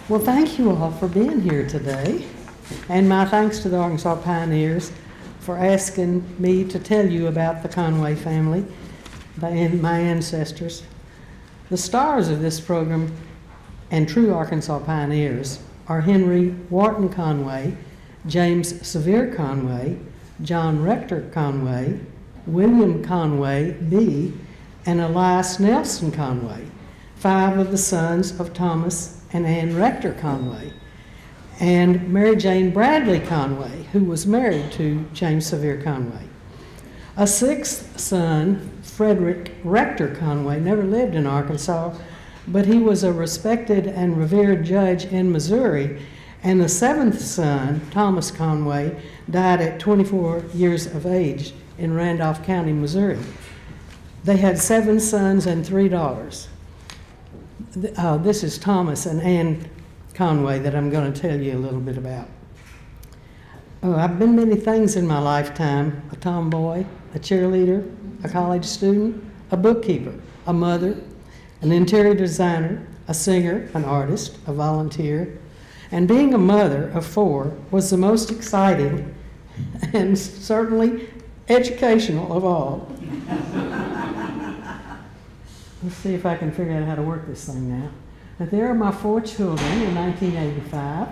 Well, thank you all for being here today. And my thanks to the Arkansas Pioneers for asking me to tell you about the Conway family and my ancestors. The stars of this program and true Arkansas Pioneers are Henry Wharton Conway, James Surveyor Conway, John Rector Conway, William Conway B., and Elias Nelson Conway, 5 of the sons of Thomas and Ann Rector Conway, and Mary Jane Bradley Conway, who was married to James Surveyor Conway. A 6th son, Frederick Rector Conway, never lived in Arkansas, but he was a respected and revered judge in Missouri. And the 7th son, Thomas Conway, died at 24 years of age in Randolph County, Missouri. They had 7 sons and 3 daughters. This is Thomas and Ann Conway that I'm going to tell you a little bit about. I've been many things in my lifetime: a tomboy, a cheerleader, a college student, a bookkeeper, a mother, an interior designer, a singer, an artist, a volunteer. And being a mother of 4 was the most exciting and certainly educational of all. Let's see if I can figure out how to work this thing now. But there are my 4 children in 1985,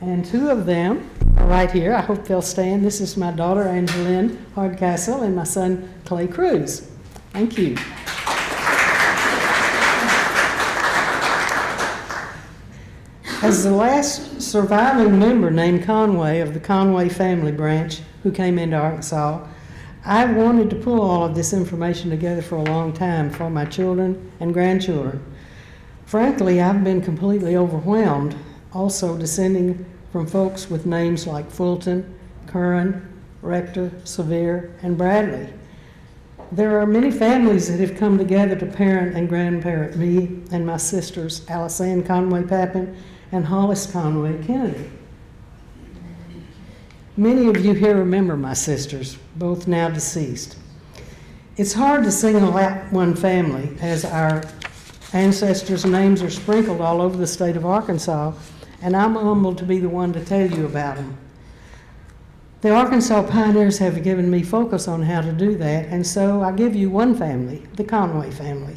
and 2 of them are right here. I hope they'll stand. This is my daughter, Carolynn Hardcastle, and my son, Clay Cruz. Thank you. As the last surviving member named Conway of the Conway family branch who came into Arkansas, I wanted to pull all of this information together for a long time for my children and grandchildren. Frankly, I've been completely overwhelmed, also descending from folks with names like Fulton, Curran, Rector, Surveyor, and Bradley. There are many families that have come together to parent and grandparent me and my sisters, Alice Ann Conway Papin and Hollis Conway Kennedy. Many of you here remember my sisters, both now deceased. It's hard to single out one family, as our ancestors' names are sprinkled all over the state of Arkansas, and I'm humbled to be the one to tell you about them. The Arkansas Pioneers have given me focus on how to do that, and so I give you one family, the Conway family.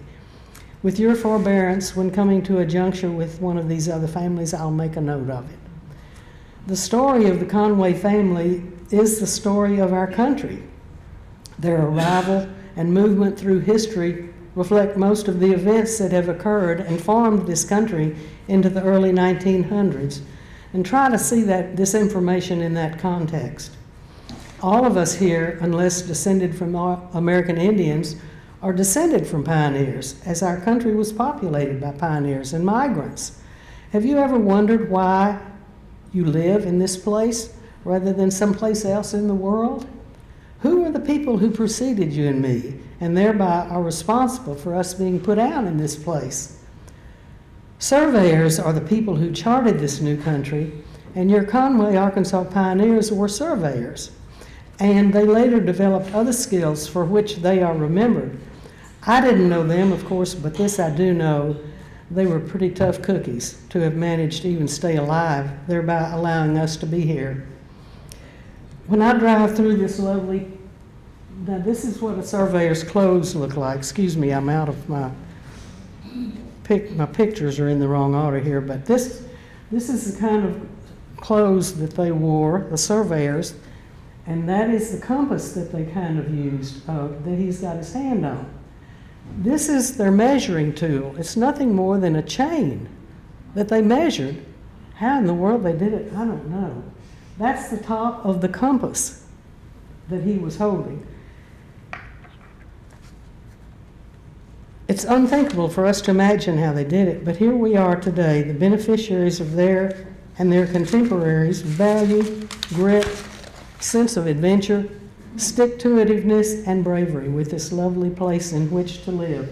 With your forbearance, when coming to a juncture with one of these other families, I'll make a note of it. The story of the Conway family is the story of our country. Their arrival and movement through history reflect most of the events that have occurred and formed this country into the early 1900s, and try to see this information in that context. All of us here, unless descended from American Indians, are descended from pioneers, as our country was populated by pioneers and migrants. Have you ever wondered why you live in this place rather than someplace else in the world? Who are the people who preceded you and me, and thereby are responsible for us being put out in this place? Surveyors are the people who charted this new country, and your Conway, Arkansas pioneers were surveyors, and they later developed other skills for which they are remembered. I didn't know them, of course, but this I do know: they were pretty tough cookies to have managed to even stay alive, thereby allowing us to be here. When I drive through this lovely, now this is what a surveyor's clothes look like. Excuse me, I'm out of my pictures are in the wrong order here, but this is the kind of clothes that they wore, the surveyors, and that is the compass that they kind of used, that he's got his hand on. This is their measuring tool. It's nothing more than a chain that they measured. How in the world they did it, I don't know. That's the top of the compass that he was holding. It's unthinkable for us to imagine how they did it, but here we are today, the beneficiaries of their and their contemporaries' value, grit, sense of adventure, stick-to-itiveness, and bravery with this lovely place in which to live.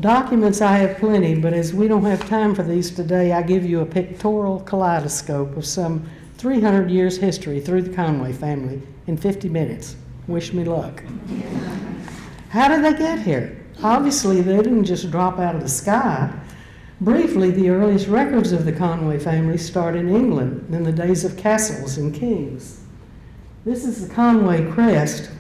Documents I have plenty, but as we don't have time for these today, I give you a pictorial kaleidoscope of some 300 years history through the Conway family in 50 minutes. Wish me luck. How did they get here? Obviously, they didn't just drop out of the sky. Briefly, the earliest records of the Conway family start in England in the days of castles and kings. This is the Conway crest,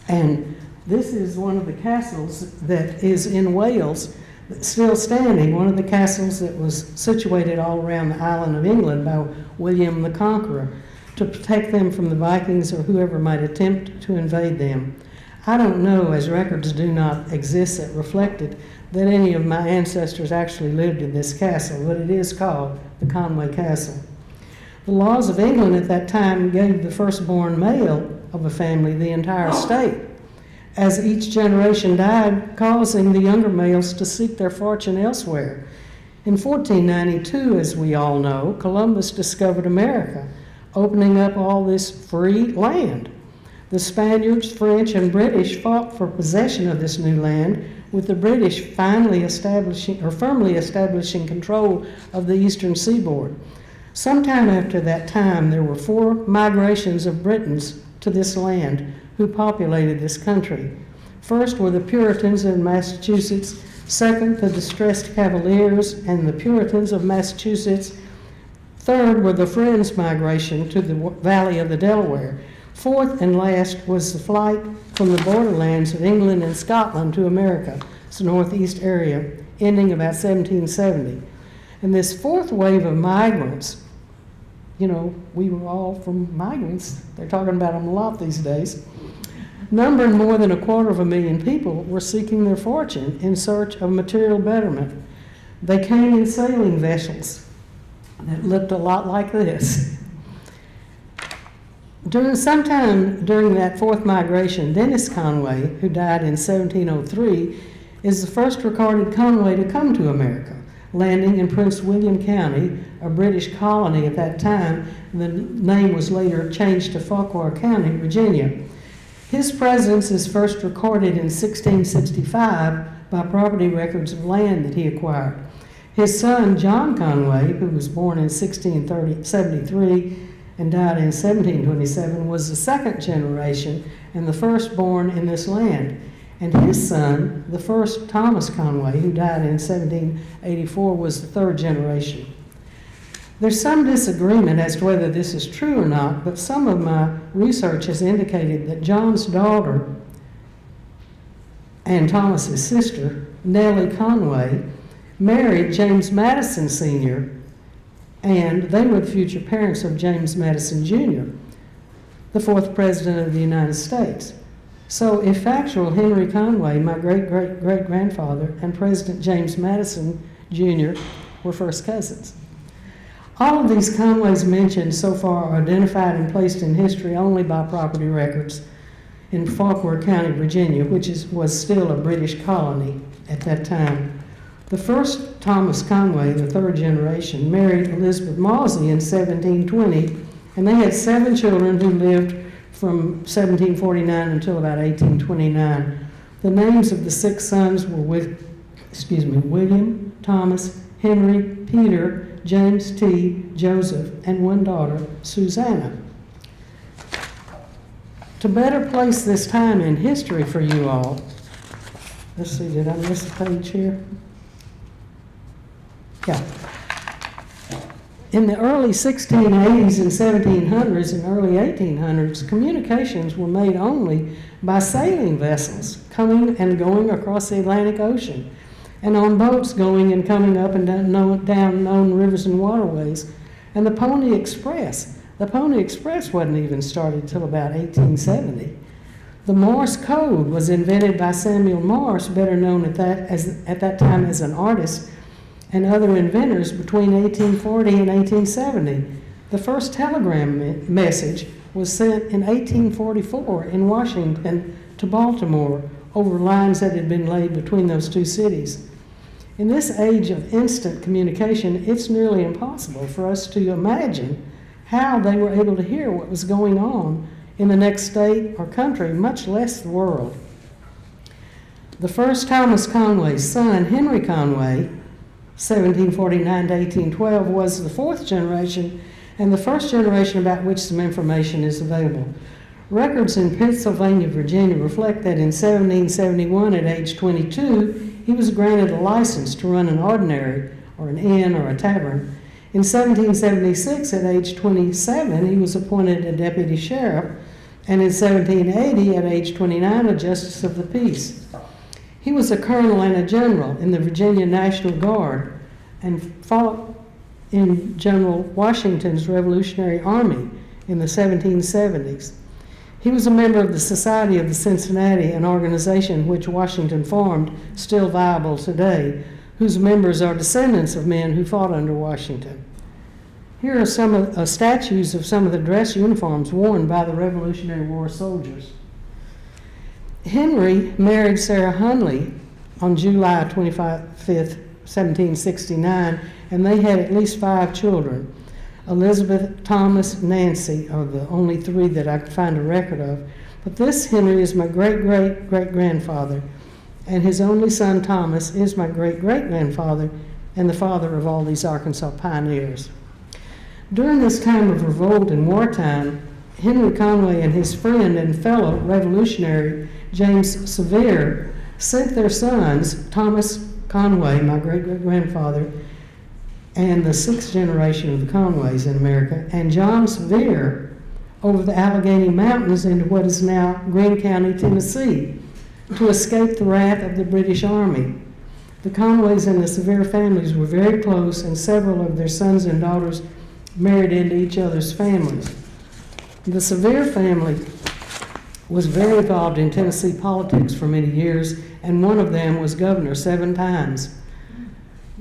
and this is one of the castles that is in Wales, still standing, one of the castles that was situated all around the island of England by William the Conqueror to protect them from the Vikings or whoever might attempt to invade them. I don't know, as records do not exist that reflected that any of my ancestors actually lived in this castle, but it is called the Conway Castle. The laws of England at that time gave the firstborn male of a family the entire estate, as each generation died, causing the younger males to seek their fortune elsewhere. In 1492, as we all know, Columbus discovered America, opening up all this free land. The Spaniards, French, and British fought for possession of this new land, with the British firmly establishing control of the eastern seaboard. Sometime after that time, there were 4 migrations of Britons to this land who populated this country. First were the Puritans in Massachusetts, second the distressed Cavaliers and the Puritans of Massachusetts, third were the Friends migration to the valley of the Delaware. Fourth and last was the flight from the borderlands of England and Scotland to America's northeast area, ending about 1770. And this fourth wave of migrants, you know, we were all from migrants. They're talking about them a lot these days. Numbering more than 250,000 people were seeking their fortune in search of material betterment. They came in sailing vessels that looked a lot like this. Sometime during that fourth migration, Dennis Conway, who died in 1703, is the first recorded Conway to come to America, landing in Prince William County, a British colony at that time. The name was later changed to Fauquier County, Virginia. His presence is first recorded in 1665 by property records of land that he acquired. His son, John Conway, who was born in 1673 and died in 1727, was the second generation and the firstborn in this land. And his son, the first Thomas Conway, who died in 1784, was the third generation. There's some disagreement as to whether this is true or not, but some of my research has indicated that John's daughter and Thomas's sister, Nellie Conway, married James Madison Sr., and they were the future parents of James Madison Jr., the 4th President of the United States. So if factual, Henry Conway, my great-great-great-grandfather, and President James Madison Jr. were first cousins. All of these Conways mentioned so far are identified and placed in history only by property records in Fauquier County, Virginia, which was still a British colony at that time. The first Thomas Conway, the third generation, married Elizabeth Mawsey in 1720, and they had 7 children who lived from 1749 until about 1829. The names of the 6 sons were William, Thomas, Henry, Peter, James T., Joseph, and one daughter, Susanna. To better place this time in history for you all, let's see, did I miss a page here? Yeah. In the early 1680s and 1700s and early 1800s, communications were made only by sailing vessels coming and going across the Atlantic Ocean, and on boats going and coming up and down known rivers and waterways. And the Pony Express wasn't even started until about 1870. The Morse code was invented by Samuel Morse, better known at that time as an artist, and other inventors between 1840 and 1870. The first telegram message was sent in 1844 in Washington to Baltimore over lines that had been laid between those two cities. In this age of instant communication, it's nearly impossible for us to imagine how they were able to hear what was going on in the next state or country, much less the world. The first Thomas Conway's son, Henry Conway, 1749 to 1812, was the 4th generation and the first generation about which some information is available. Records in Pennsylvania, Virginia reflect that in 1771, at age 22, he was granted a license to run an ordinary, or an inn, or a tavern. In 1776, at age 27, he was appointed a deputy sheriff, and in 1780, at age 29, a justice of the peace. He was a colonel and a general in the Virginia National Guard and fought in General Washington's Revolutionary Army in the 1770s. He was a member of the Society of the Cincinnati, an organization which Washington formed, still viable today, whose members are descendants of men who fought under Washington. Here are some statues of some of the dress uniforms worn by the Revolutionary War soldiers. Henry married Sarah Hunley on July 25th, 1769, and they had at least 5 children. Elizabeth, Thomas, Nancy are the only 3 that I could find a record of. But this Henry is my great-great-great-grandfather, and his only son, Thomas, is my great-great-grandfather and the father of all these Arkansas pioneers. During this time of revolt and wartime, Henry Conway and his friend and fellow revolutionary James Surveyor sent their sons, Thomas Conway, my great-great-grandfather, and the 6th generation of the Conways in America, and John Surveyor over the Allegheny Mountains into what is now Greene County, Tennessee, to escape the wrath of the British Army. The Conways and the Surveyor families were very close, and several of their sons and daughters married into each other's families. The Surveyor family was very involved in Tennessee politics for many years, and one of them was governor 7 times.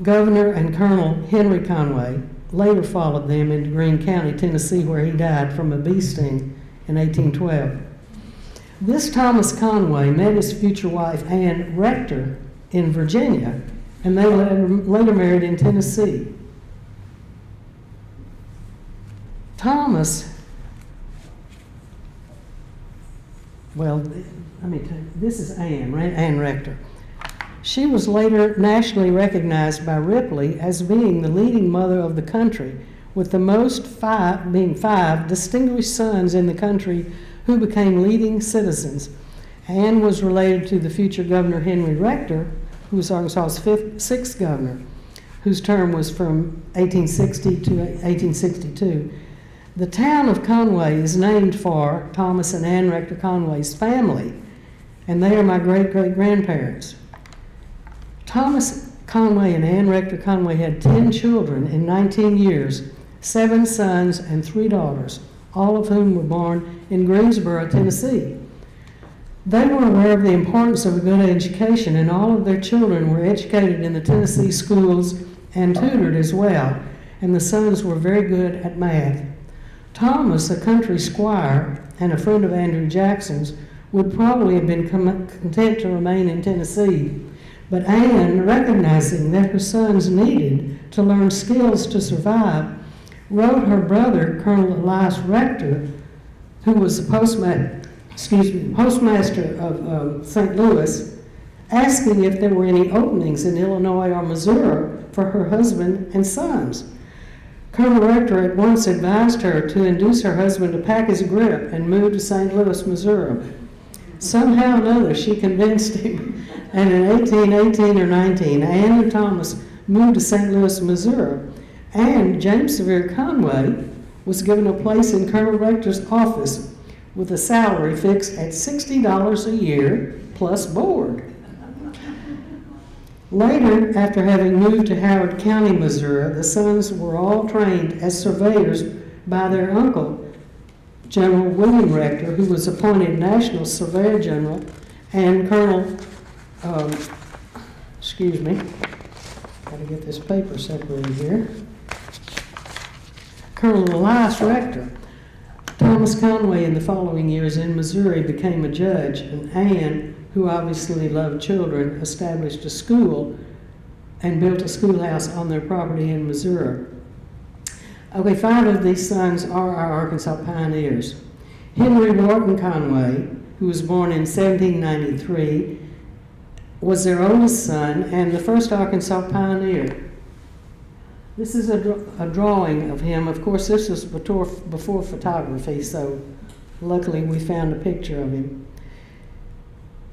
Governor and Colonel Henry Conway later followed them into Greene County, Tennessee, where he died from a bee sting in 1812. This Thomas Conway met his future wife, Ann Rector, in Virginia, and they later married in Tennessee. Thomas, well, let me tell you, this is Ann Rector. She was later nationally recognized by Ripley as being the leading mother of the country, with the most being 5 distinguished sons in the country who became leading citizens. Anne was related to the future Governor Henry Rector, who was Arkansas's 6th governor, whose term was from 1860 to 1862. The town of Conway is named for Thomas and Ann Rector Conway's family, and they are my great-great-grandparents. Thomas Conway and Ann Rector Conway had 10 children in 19 years, 7 sons and 3 daughters, all of whom were born in Greensboro, Tennessee. They were aware of the importance of a good education, and all of their children were educated in the Tennessee schools and tutored as well, and the sons were very good at math. Thomas, a country squire and a friend of Andrew Jackson's, would probably have been content to remain in Tennessee, but Anne, recognizing that her sons needed to learn skills to survive, wrote her brother, Colonel Elias Rector, who was the postmaster of St. Louis, asking if there were any openings in Illinois or Missouri for her husband and sons. Colonel Rector at once advised her to induce her husband to pack his grip and move to St. Louis, Missouri. Somehow or another, she convinced him, and in 1818 or 19, Anne and Thomas moved to St. Louis, Missouri, and James Surveyor Conway was given a place in Colonel Rector's office with a salary fixed at $60 a year plus board. Later, after having moved to Howard County, Missouri, the sons were all trained as surveyors by their uncle, General William Rector, who was appointed National Surveyor General, and Colonel, got to get this paper separated here, Colonel Elias Rector. Thomas Conway in the following years in Missouri became a judge, and Anne, who obviously loved children, established a school and built a schoolhouse on their property in Missouri. Okay, 5 of these sons are our Arkansas pioneers. Henry Wharton Conway, who was born in 1793, was their oldest son and the first Arkansas pioneer. This is a drawing of him. Of course, this was before photography, so luckily we found a picture of him.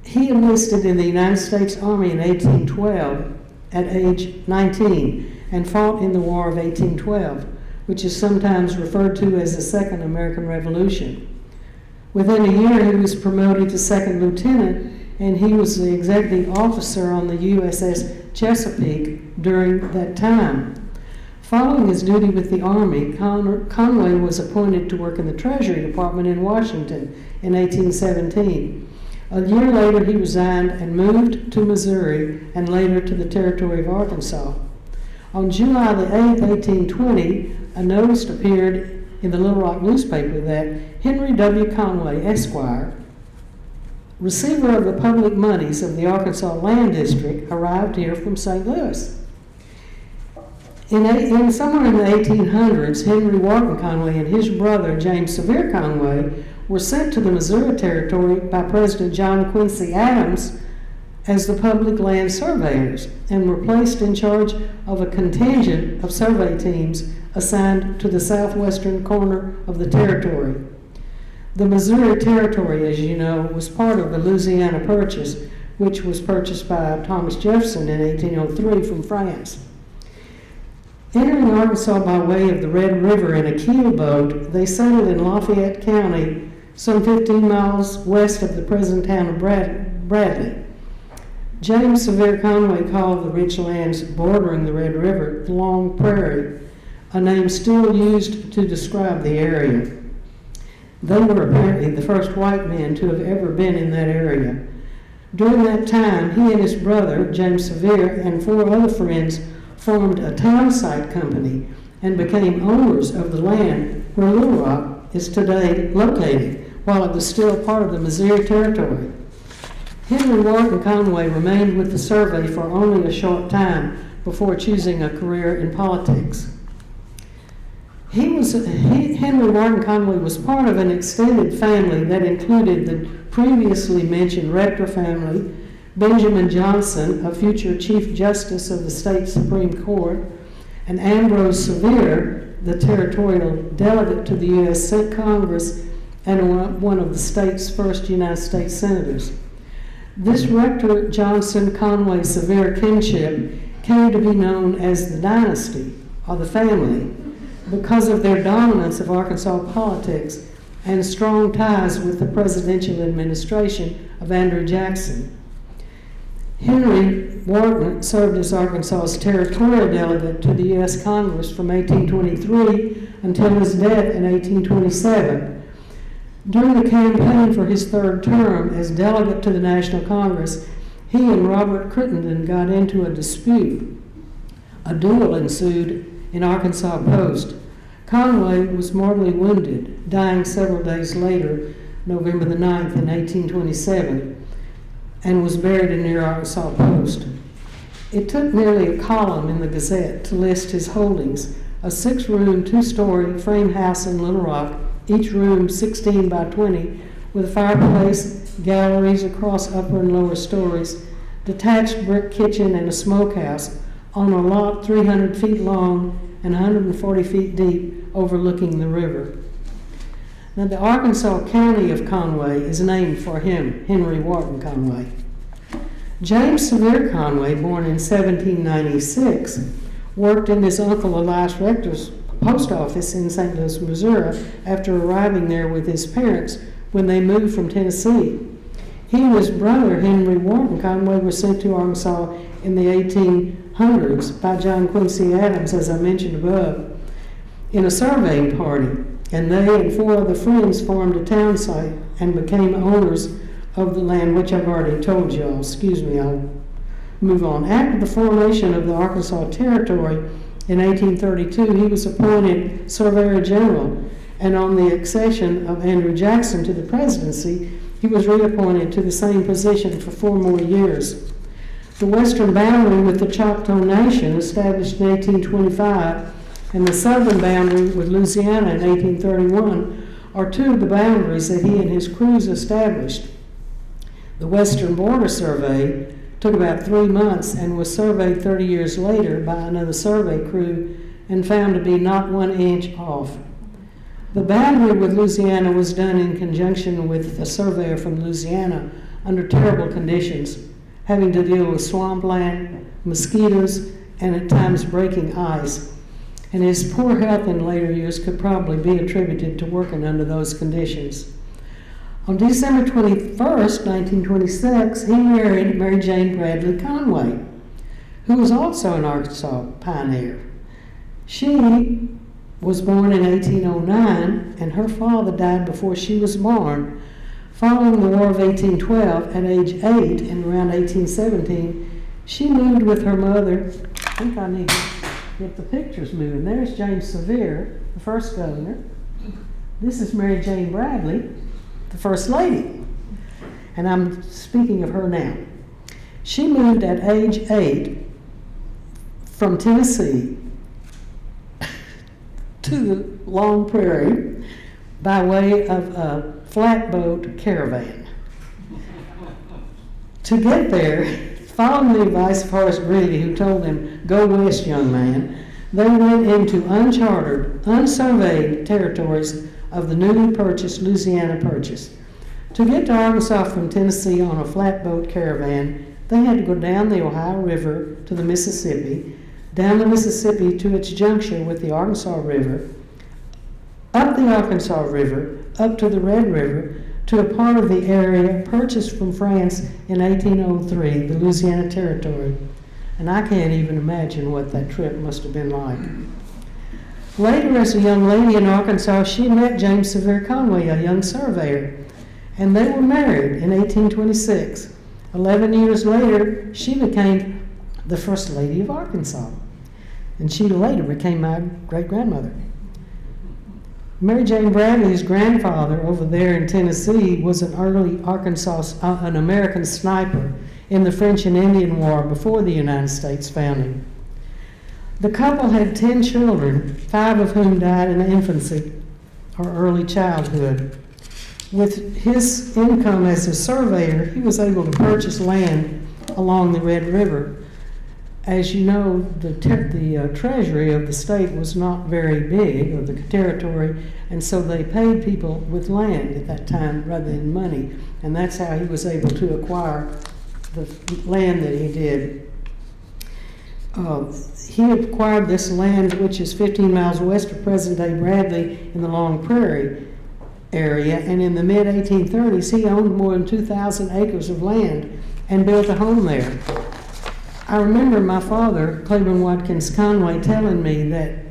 He enlisted in the United States Army in 1812 at age 19 and fought in the War of 1812, which is sometimes referred to as the Second American Revolution. Within a year, he was promoted to second lieutenant, and he was the executive officer on the USS Chesapeake during that time. Following his duty with the Army, Conway was appointed to work in the Treasury Department in Washington in 1817. A year later, he resigned and moved to Missouri and later to the territory of Arkansas. On July the 8th, 1820, a notice appeared in the Little Rock newspaper that Henry W. Conway, Esquire, receiver of the public monies of the Arkansas Land District, arrived here from St. Louis. Somewhere in the 1800s, Henry Wharton Conway and his brother, James Surveyor Conway, were sent to the Missouri Territory by President John Quincy Adams as the public land surveyors and were placed in charge of a contingent of survey teams assigned to the southwestern corner of the territory. The Missouri Territory, as you know, was part of the Louisiana Purchase, which was purchased by Thomas Jefferson in 1803 from France. Entering Arkansas by way of the Red River in a keel boat, they settled in Lafayette County, some 15 miles west of the present town of Bradley. James Surveyor Conway called the rich lands bordering the Red River the Long Prairie, a name still used to describe the area. They were apparently the first white men to have ever been in that area. During that time, he and his brother, James Surveyor, and 4 other friends formed a town site company and became owners of the land where Little Rock is today located, while it was still part of the Missouri Territory. Henry Wharton Conway remained with the survey for only a short time before choosing a career in politics. Henry Wharton Conway was part of an extended family that included the previously mentioned Rector family, Benjamin Johnson, a future Chief Justice of the State Supreme Court, and Ambrose Surveyor, the territorial delegate to the U.S. Congress and one of the state's first United States senators. This Rector Johnson-Conway Surveyor kinship came to be known as the dynasty, or the family, because of their dominance of Arkansas politics and strong ties with the presidential administration of Andrew Jackson. Henry Wharton served as Arkansas's territorial delegate to the U.S. Congress from 1823 until his death in 1827. During the campaign for his 3rd term as delegate to the National Congress, he and Robert Crittenden got into a dispute. A duel ensued in Arkansas Post. Conway was mortally wounded, dying several days later, November the 9th in 1827, and was buried in near Arkansas Post. It took nearly a column in the Gazette to list his holdings, a 6-room, 2-story frame house in Little Rock, each room 16 by 20, with a fireplace, galleries across upper and lower stories, detached brick kitchen, and a smokehouse on a lot 300 feet long and 140 feet deep overlooking the river. Now, the Arkansas County of Conway is named for him, Henry Wharton Conway. James Surveyor Conway, born in 1796, worked in his uncle Elias Rector's post office in St. Louis, Missouri, after arriving there with his parents when they moved from Tennessee. He and his brother, Henry Wharton Conway, were sent to Arkansas in the 1800s by John Quincy Adams, as I mentioned above, in a surveying party, and they and 4 other friends formed a town site and became owners of the land, which I've already told you all. Excuse me, I'll move on. After the formation of the Arkansas Territory in 1832, he was appointed Surveyor General, and on the accession of Andrew Jackson to the presidency, he was reappointed to the same position for 4 more years. The western boundary with the Choctaw Nation, established in 1825, and the southern boundary with Louisiana in 1831 are 2 of the boundaries that he and his crews established. The Western Border Survey took about 3 months and was surveyed 30 years later by another survey crew and found to be not 1 inch off. The boundary with Louisiana was done in conjunction with a surveyor from Louisiana, under terrible conditions, having to deal with swampland, mosquitoes, and at times breaking ice. And his poor health in later years could probably be attributed to working under those conditions. On December 21st, 1926, he married Mary Jane Bradley Conway, who was also an Arkansas pioneer. She was born in 1809, and her father died before she was born. Following the War of 1812, at age 8 and around 1817, she moved with her mother. I think I need to get the pictures moving. There's James Surveyor, the first governor. This is Mary Jane Bradley, the first lady. And I'm speaking of her now. She moved at age 8 from Tennessee to the Long Prairie by way of a flatboat caravan. To get there, following the advice of Horace Greeley, who told them, "Go west, young man," they went into uncharted, unsurveyed territories of the newly purchased Louisiana Purchase. To get to Arkansas from Tennessee on a flatboat caravan, they had to go down the Ohio River to the Mississippi, down the Mississippi to its juncture with the Arkansas River, up the Arkansas River, up to the Red River, to a part of the area purchased from France in 1803, the Louisiana Territory. And I can't even imagine what that trip must have been like. Later, as a young lady in Arkansas, she met James Surveyor Conway, a young surveyor, and they were married in 1826. 11 years later, she became the First Lady of Arkansas, and she later became my great-grandmother. Mary Jane Bradley's grandfather over there in Tennessee was an early an American sniper in the French and Indian War before the United States founding. The couple had 10 children, 5 of whom died in infancy or early childhood. With his income as a surveyor, he was able to purchase land along the Red River. As you know, the treasury of the state was not very big, or the territory, and so they paid people with land at that time rather than money, and that's how he was able to acquire the land that he did. He acquired this land, which is 15 miles west of present-day Bradley in the Long Prairie area, and in the mid-1830s, he owned more than 2,000 acres of land and built a home there. I remember my father, Claiborne Watkins Conway, telling me that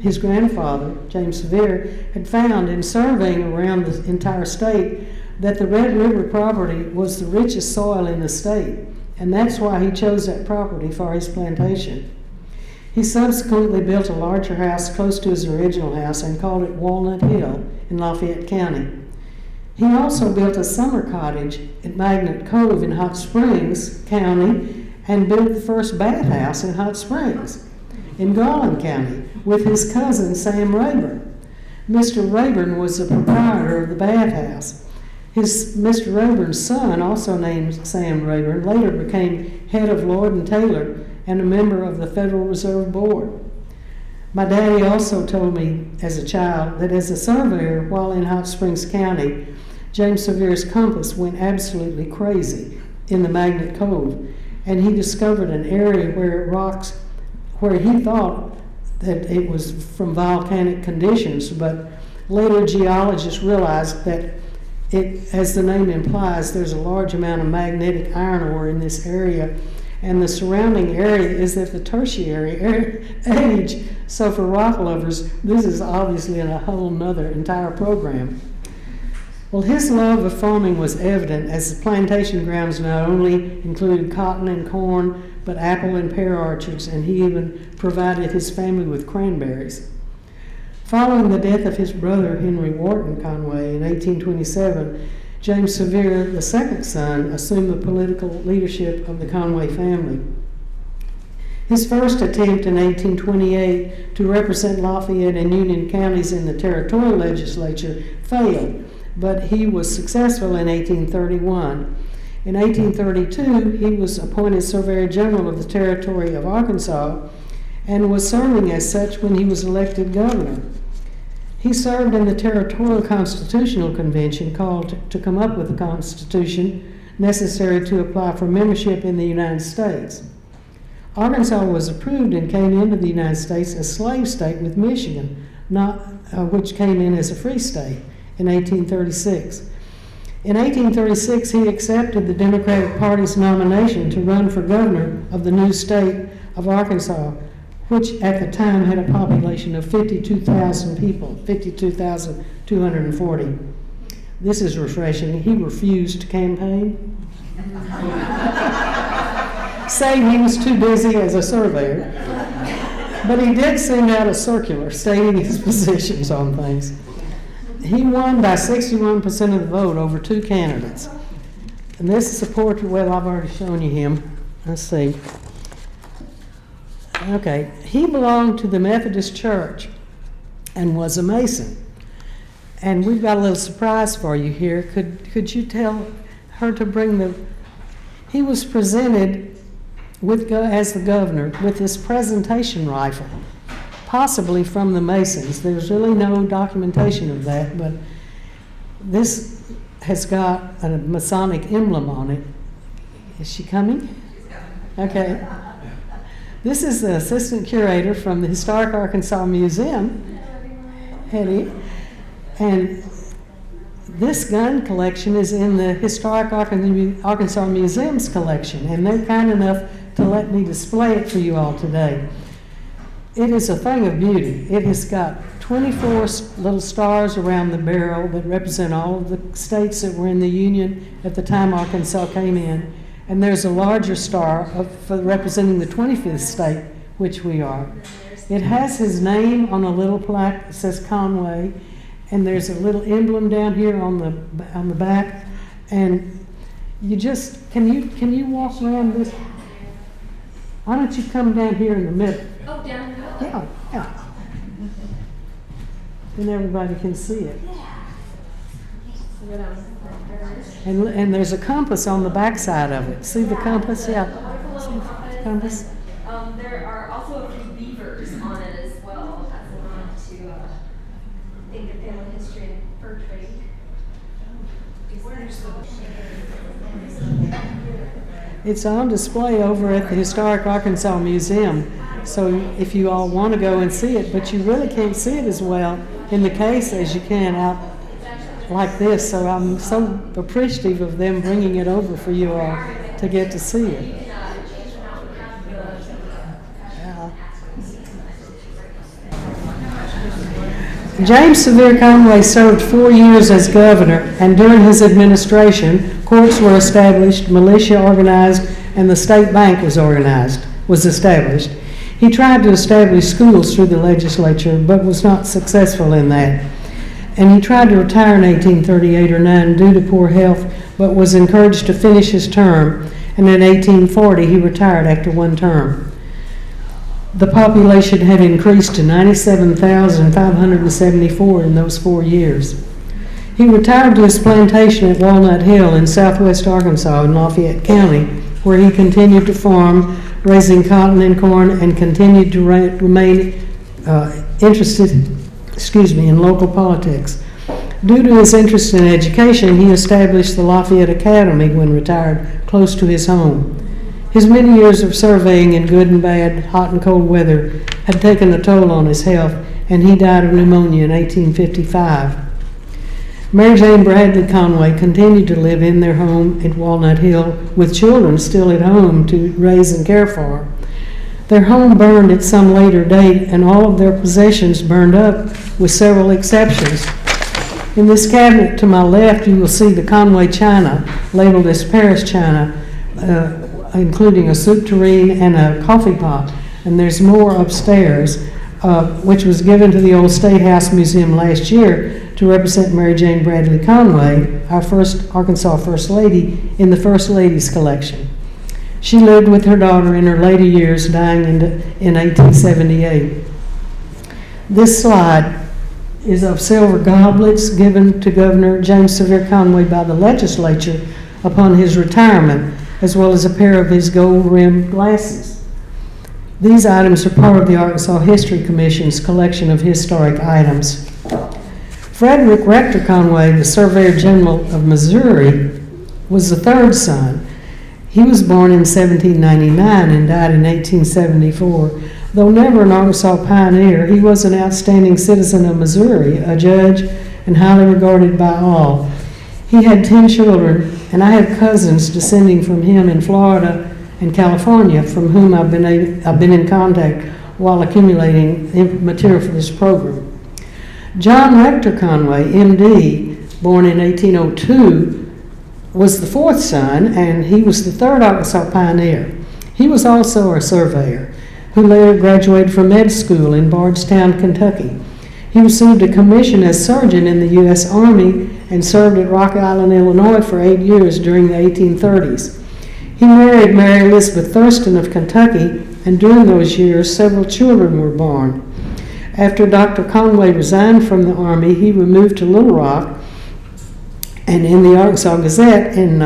his grandfather, James Surveyor, had found in surveying around the entire state that the Red River property was the richest soil in the state, and that's why he chose that property for his plantation. He subsequently built a larger house close to his original house and called it Walnut Hill in Lafayette County. He also built a summer cottage at Magnet Cove in Hot Springs County and built the first bathhouse in Hot Springs in Garland County with his cousin Sam Rayburn. Mr. Rayburn was the proprietor of the bathhouse. Mr. Rayburn's son, also named Sam Rayburn, later became head of Lord & Taylor and a member of the Federal Reserve Board. My daddy also told me as a child that as a surveyor while in Hot Springs County, James Surveyor's compass went absolutely crazy in the Magnet Cove, and he discovered an area where he thought that it was from volcanic conditions, but later geologists realized that as the name implies, there's a large amount of magnetic iron ore in this area, and the surrounding area is at the tertiary age. So for rock lovers, this is obviously a whole nother entire program. Well, his love of farming was evident, as the plantation grounds not only included cotton and corn, but apple and pear orchards, and he even provided his family with cranberries. Following the death of his brother, Henry Wharton Conway, in 1827, James Surveyor, the second son, assumed the political leadership of the Conway family. His first attempt in 1828 to represent Lafayette and Union counties in the territorial legislature failed, but he was successful in 1831. In 1832, he was appointed Surveyor General of the Territory of Arkansas and was serving as such when he was elected governor. He served in the Territorial Constitutional Convention called to come up with a constitution necessary to apply for membership in the United States. Arkansas was approved and came into the United States as slave state with Michigan, which came in as a free state in 1836. In 1836, he accepted the Democratic Party's nomination to run for governor of the new state of Arkansas, which at the time had a population of 52,000 people, 52,240. This is refreshing. He refused to campaign, saying he was too busy as a surveyor. But he did send out a circular stating his positions on things. He won by 61% of the vote over two candidates. And this is a portrait, well, I've already shown you him. Let's see. Okay, he belonged to the Methodist Church and was a Mason. And we've got a little surprise for you here. Could you tell her to bring the... He was presented as the governor with this presentation rifle, possibly from the Masons. There's really no documentation of that, but this has got a Masonic emblem on it. Is she coming? Okay. This is the assistant curator from the Historic Arkansas Museum, Hetty, and this gun collection is in the Historic Arkansas Museum's collection, and they're kind enough to let me display it for you all today. It is a thing of beauty. It has got 24 little stars around the barrel that represent all of the states that were in the Union at the time Arkansas came in. And there's a larger star representing the 25th state, which we are. It has his name on a little plaque that says Conway, and there's a little emblem down here on the back. And you just, can you walk around this? Why don't you come down here in the middle? Oh, down the middle? Yeah. Then everybody can see it. And there's a compass on the back side of it. See the compass? Yeah. See the compass? There are also a few beavers on it as well, as a nod to think of family history and fur trade. It's on display over at the Historic Arkansas Museum. So if you all want to go and see it, but you really can't see it as well in the case as you can out like this. So I'm so appreciative of them bringing it over for you all to get to see it. Yeah. James Surveyor Conway served 4 years as governor, and during his administration, courts were established, militia organized, and the state bank was established. He tried to establish schools through the legislature, but was not successful in that. And he tried to retire in 1838 or 9 due to poor health, but was encouraged to finish his term. And in 1840, he retired after one term. The population had increased to 97,574 in those 4 years. He retired to his plantation at Walnut Hill in southwest Arkansas in Lafayette County, where he continued to farm, raising cotton and corn, and continued to remain interested in local politics. Due to his interest in education, he established the Lafayette Academy when retired, close to his home. His many years of surveying in good and bad, hot and cold weather had taken a toll on his health, and he died of pneumonia in 1855. Mary Jane Bradley Conway continued to live in their home at Walnut Hill with children still at home to raise and care for. Their home burned at some later date, and all of their possessions burned up, with several exceptions. In this cabinet to my left, you will see the Conway china, labeled as Paris china, including a soup tureen and a coffee pot. And there's more upstairs, which was given to the old State House Museum last year to represent Mary Jane Bradley Conway, our first Arkansas First Lady, in the First Ladies collection. She lived with her daughter in her later years, dying in 1878. This slide is of silver goblets given to Governor James Surveyor Conway by the legislature upon his retirement, as well as a pair of his gold-rimmed glasses. These items are part of the Arkansas History Commission's collection of historic items. Frederick Rector Conway, the Surveyor General of Missouri, was the third son. He was born in 1799 and died in 1874. Though never an Arkansas pioneer, he was an outstanding citizen of Missouri, a judge, and highly regarded by all. He had 10 children, and I have cousins descending from him in Florida and California, from whom I've been in contact while accumulating material for this program. John Rector Conway, M.D., born in 1802, was the fourth son, and he was the third Arkansas pioneer. He was also a surveyor, who later graduated from med school in Bardstown, Kentucky. He received a commission as surgeon in the U.S. Army and served at Rock Island, Illinois for 8 years during the 1830s. He married Mary Elizabeth Thurston of Kentucky, and during those years, several children were born. After Dr. Conway resigned from the Army, he removed to Little Rock, and in the Arkansas Gazette in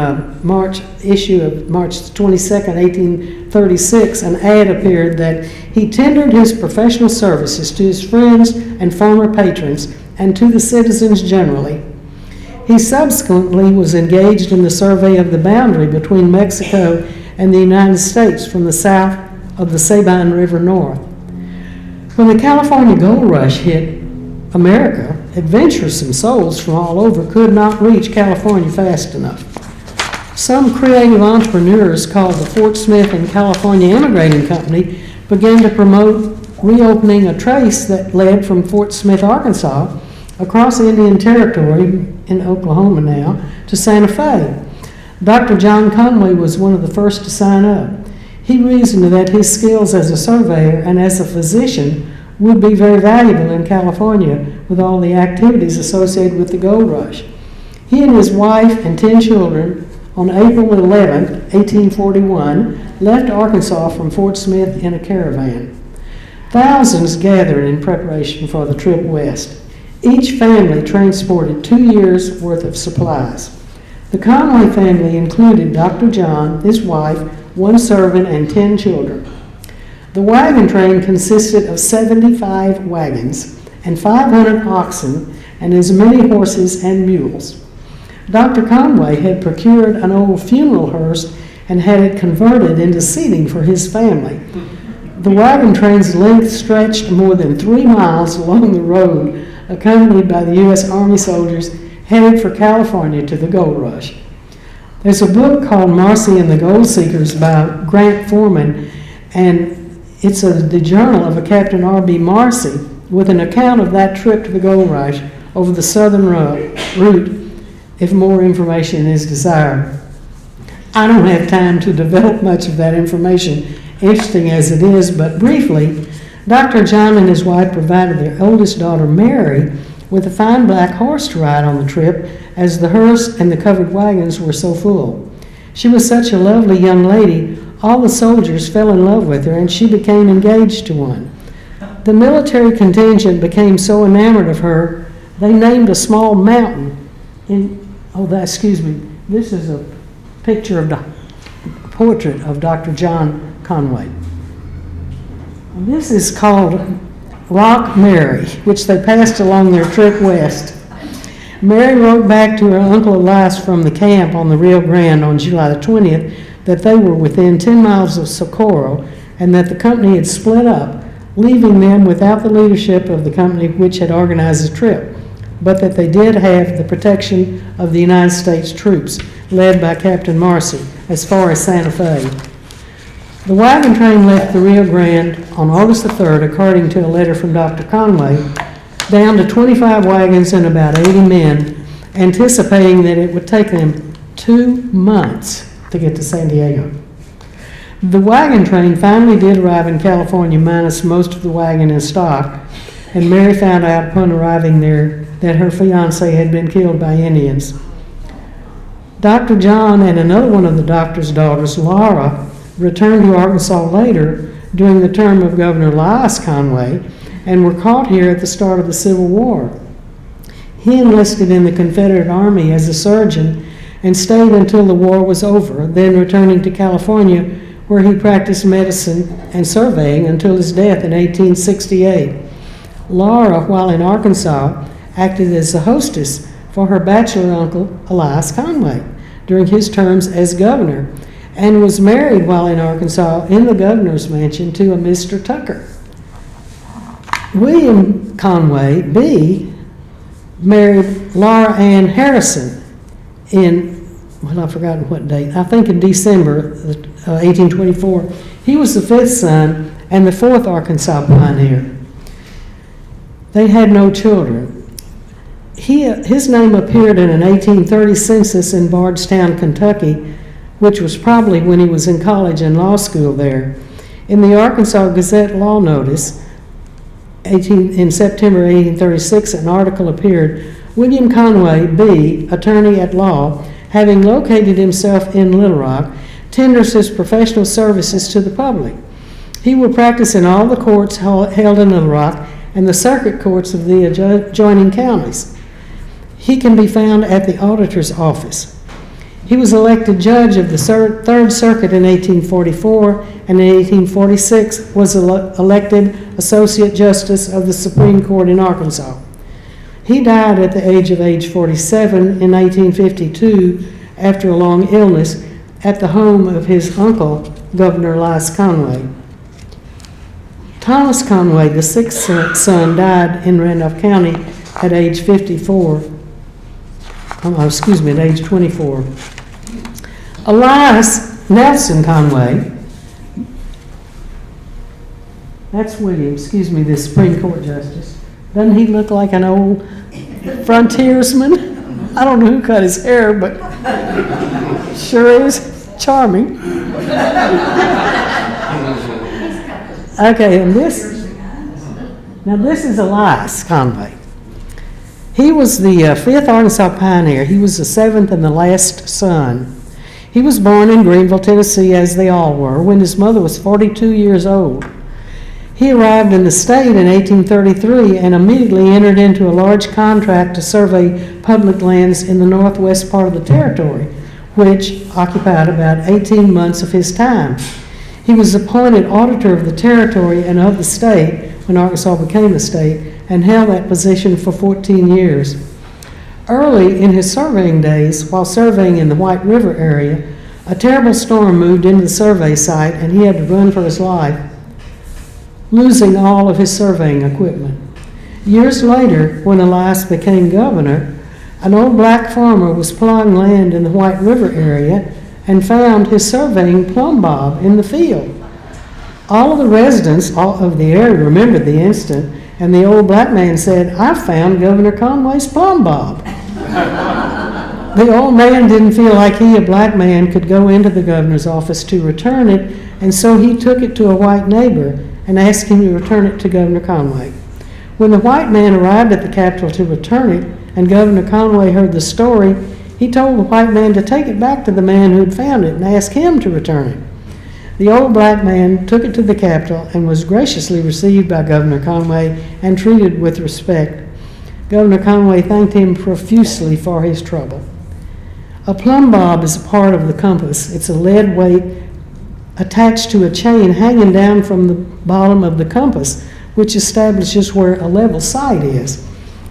issue of March 22nd, 1836, an ad appeared that he tendered his professional services to his friends and former patrons and to the citizens generally. He subsequently was engaged in the survey of the boundary between Mexico and the United States from the south of the Sabine River north. When the California gold rush hit America, adventuresome souls from all over could not reach California fast enough. Some creative entrepreneurs called the Fort Smith and California Immigrating Company began to promote reopening a trace that led from Fort Smith, Arkansas, across Indian Territory in Oklahoma now, to Santa Fe. Dr. John Conway was one of the first to sign up. He reasoned that his skills as a surveyor and as a physician would be very valuable in California with all the activities associated with the gold rush. He and his wife and 10 children, on April 11, 1841, left Arkansas from Fort Smith in a caravan. Thousands gathered in preparation for the trip west. Each family transported 2 years' worth of supplies. The Conway family included Dr. John, his wife, 1 servant, and 10 children. The wagon train consisted of 75 wagons and 500 oxen and as many horses and mules. Dr. Conway had procured an old funeral hearse and had it converted into seating for his family. The wagon train's length stretched more than 3 miles along the road, accompanied by the U.S. Army soldiers headed for California to the gold rush. There's a book called Marcy and the Gold Seekers by Grant Foreman, and it's the journal of a Captain R.B. Marcy with an account of that trip to the gold rush over the southern route, if more information is desired. I don't have time to develop much of that information, interesting as it is, but briefly, Dr. John and his wife provided their oldest daughter, Mary, with a fine black horse to ride on the trip, as the hearse and the covered wagons were so full. She was such a lovely young lady, all the soldiers fell in love with her, and she became engaged to one. The military contingent became so enamored of her, they named a small mountain this is a picture of a portrait of Dr. John Conway. This is called Rock Mary, which they passed along their trip west. Mary wrote back to her Uncle Elias from the camp on the Rio Grande on July the 20th that they were within 10 miles of Socorro and that the company had split up, leaving them without the leadership of the company which had organized the trip, but that they did have the protection of the United States troops, led by Captain Marcy, as far as Santa Fe. The wagon train left the Rio Grande on August the 3rd, according to a letter from Dr. Conway, down to 25 wagons and about 80 men, anticipating that it would take them 2 months to get to San Diego. The wagon train finally did arrive in California, minus most of the wagon and stock, and Mary found out upon arriving there that her fiancé had been killed by Indians. Dr. John and another one of the doctor's daughters, Laura, returned to Arkansas later during the term of Governor Conway and were caught here at the start of the Civil War. He enlisted in the Confederate Army as a surgeon and stayed until the war was over, then returning to California, where he practiced medicine and surveying until his death in 1868. Laura, while in Arkansas, acted as the hostess for her bachelor uncle, Elias Conway. during his terms as governor, and was married while in Arkansas in the governor's mansion to a Mr. Tucker. William Conway, B., married Laura Ann Harrison in, well, I've forgotten what date, I think in December 1824. He was the fifth son and the fourth Arkansas pioneer. They had no children. His name appeared in an 1830 census in Bardstown, Kentucky, which was probably when he was in college and law school there. In the Arkansas Gazette Law Notice, in September 1836, an article appeared, William Conway, B., attorney at law, having located himself in Little Rock, tenders his professional services to the public. He will practice in all the courts held in Little Rock and the circuit courts of the adjoining counties. He can be found at the auditor's office. He was elected judge of the Third Circuit in 1844, and in 1846 was elected Associate Justice of the Supreme Court in Arkansas. He died at the age 47 in 1852 after a long illness at the home of his uncle, Governor Conway. Thomas Conway, the sixth son, died in Randolph County at age 24. At age 24. Elias Nelson Conway, that's William, the Supreme Court Justice. Doesn't he look like an old frontiersman? I don't know who cut his hair, but sure is charming. Okay, and this is Elias Conway. He was the fifth Arkansas pioneer. He was the seventh and the last son. He was born in Greenville, Tennessee, as they all were, when his mother was 42 years old. He arrived in the state in 1833 and immediately entered into a large contract to survey public lands in the northwest part of the territory, which occupied about 18 months of his time. He was appointed auditor of the territory and of the state when Arkansas became a state, and held that position for 14 years. Early in his surveying days, while surveying in the White River area, a terrible storm moved into the survey site and he had to run for his life, losing all of his surveying equipment. Years later, when Elias became governor, an old black farmer was plowing land in the White River area and found his surveying plumb bob in the field. All of the residents of the area remembered the incident, and the old black man said, "I found Governor Conway's plumb bob." The old man didn't feel like he, a black man, could go into the governor's office to return it, and so he took it to a white neighbor and asked him to return it to Governor Conway. When the white man arrived at the Capitol to return it, and Governor Conway heard the story, he told the white man to take it back to the man who had found it and ask him to return it. The old black man took it to the Capitol and was graciously received by Governor Conway and treated with respect. Governor Conway thanked him profusely for his trouble. A plumb bob is a part of the compass. It's a lead weight attached to a chain hanging down from the bottom of the compass, which establishes where a level site is.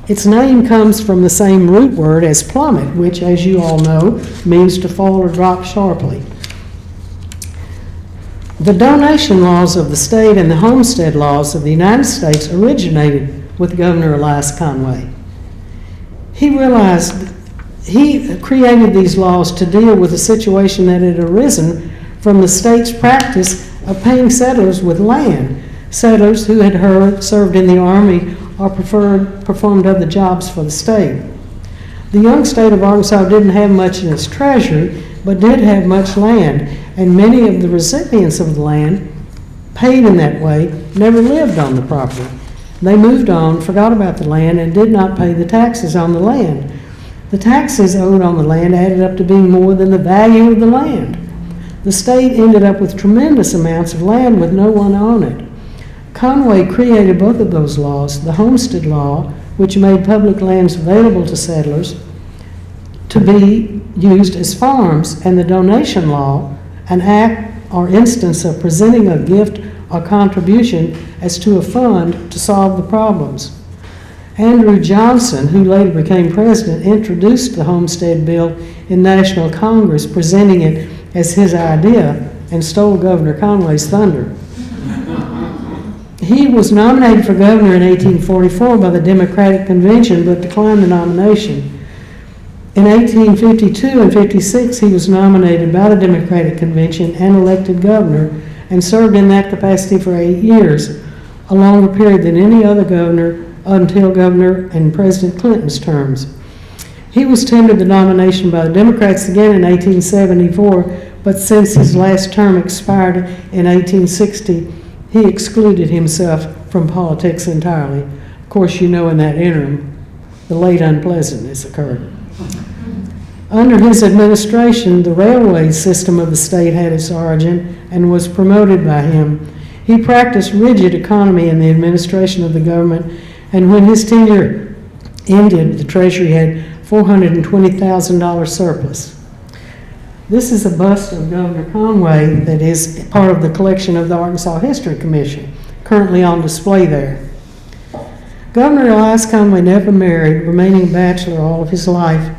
Its name comes from the same root word as plummet, which, as you all know, means to fall or drop sharply. The donation laws of the state and the homestead laws of the United States originated with Governor Elias Conway. He created these laws to deal with a situation that had arisen from the state's practice of paying settlers with land, settlers who had served in the Army or performed other jobs for the state. The young state of Arkansas didn't have much in its treasury, but did have much land, and many of the recipients of the land, paid in that way, never lived on the property. They moved on, forgot about the land, and did not pay the taxes on the land. The taxes owed on the land added up to being more than the value of the land. The state ended up with tremendous amounts of land with no one on it. Conway created both of those laws, the homestead law, which made public lands available to settlers to be used as farms, and the donation law, an act or instance of presenting a gift or contribution as to a fund to solve the problems. Andrew Johnson, who later became president, introduced the Homestead Bill in National Congress, presenting it as his idea, and stole Governor Conway's thunder. He was nominated for governor in 1844 by the Democratic Convention, but declined the nomination. In 1852 and 56, he was nominated by the Democratic Convention and elected governor, and served in that capacity for 8 years, a longer period than any other governor until Governor and President Clinton's terms. He was tendered the nomination by the Democrats again in 1874, but since his last term expired in 1860, he excluded himself from politics entirely. Of course, you know in that interim, the late unpleasantness occurred. Under his administration, the railway system of the state had its origin and was promoted by him. He practiced rigid economy in the administration of the government, and when his tenure ended, the Treasury had $420,000 surplus. This is a bust of Governor Conway that is part of the collection of the Arkansas History Commission, currently on display there. Governor Elias Conway never married, remaining a bachelor all of his life.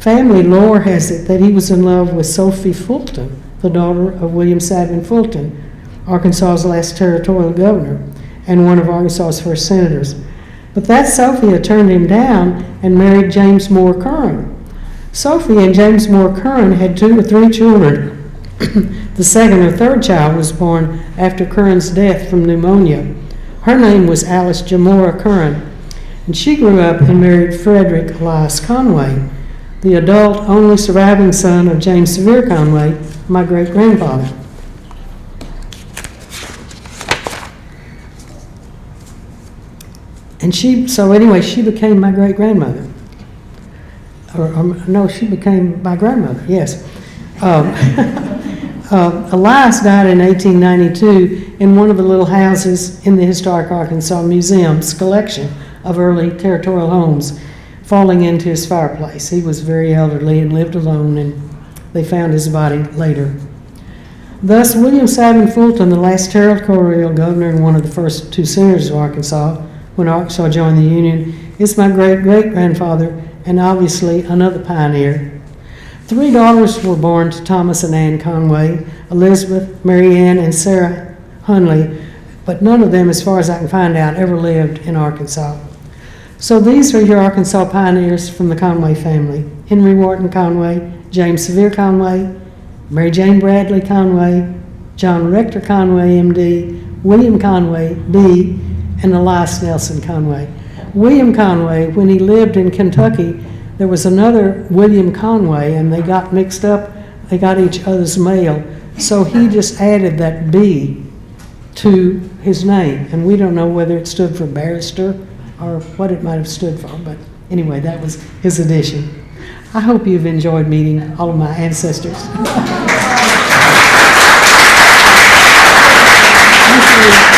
Family lore has it that he was in love with Sophie Fulton, the daughter of William Savin Fulton, Arkansas's last territorial governor and one of Arkansas's first senators. But that Sophia turned him down and married James Moore Curran. Sophie and James Moore Curran had 2 or 3 children. The second or third child was born after Curran's death from pneumonia. Her name was Alice Jamora Curran, and she grew up and married Frederick Elias Conway, the adult only surviving son of James Surveyor Conway, my great-grandfather. And she became my great-grandmother. No, she became my grandmother, yes. Elias died in 1892 in one of the little houses in the Historic Arkansas Museum's collection of early territorial homes, falling into his fireplace. He was very elderly and lived alone, and they found his body later. Thus, William Savin Fulton, the last territorial governor and one of the first 2 senators of Arkansas, when Arkansas joined the Union, is my great-great-grandfather, and obviously another pioneer. 3 daughters were born to Thomas and Ann Conway, Elizabeth, Mary Ann, and Sarah Hunley, but none of them, as far as I can find out, ever lived in Arkansas. So these are your Arkansas pioneers from the Conway family: Henry Wharton Conway, James Sevier Conway, Mary Jane Bradley Conway, John Rector Conway, M.D., William Conway, B., and Elias Nelson Conway. William Conway, when he lived in Kentucky, there was another William Conway, and they got mixed up. They got each other's mail, so he just added that B to his name, and we don't know whether it stood for barrister or what it might have stood for, but anyway, that was his addition. I hope you've enjoyed meeting all of my ancestors. Thank you.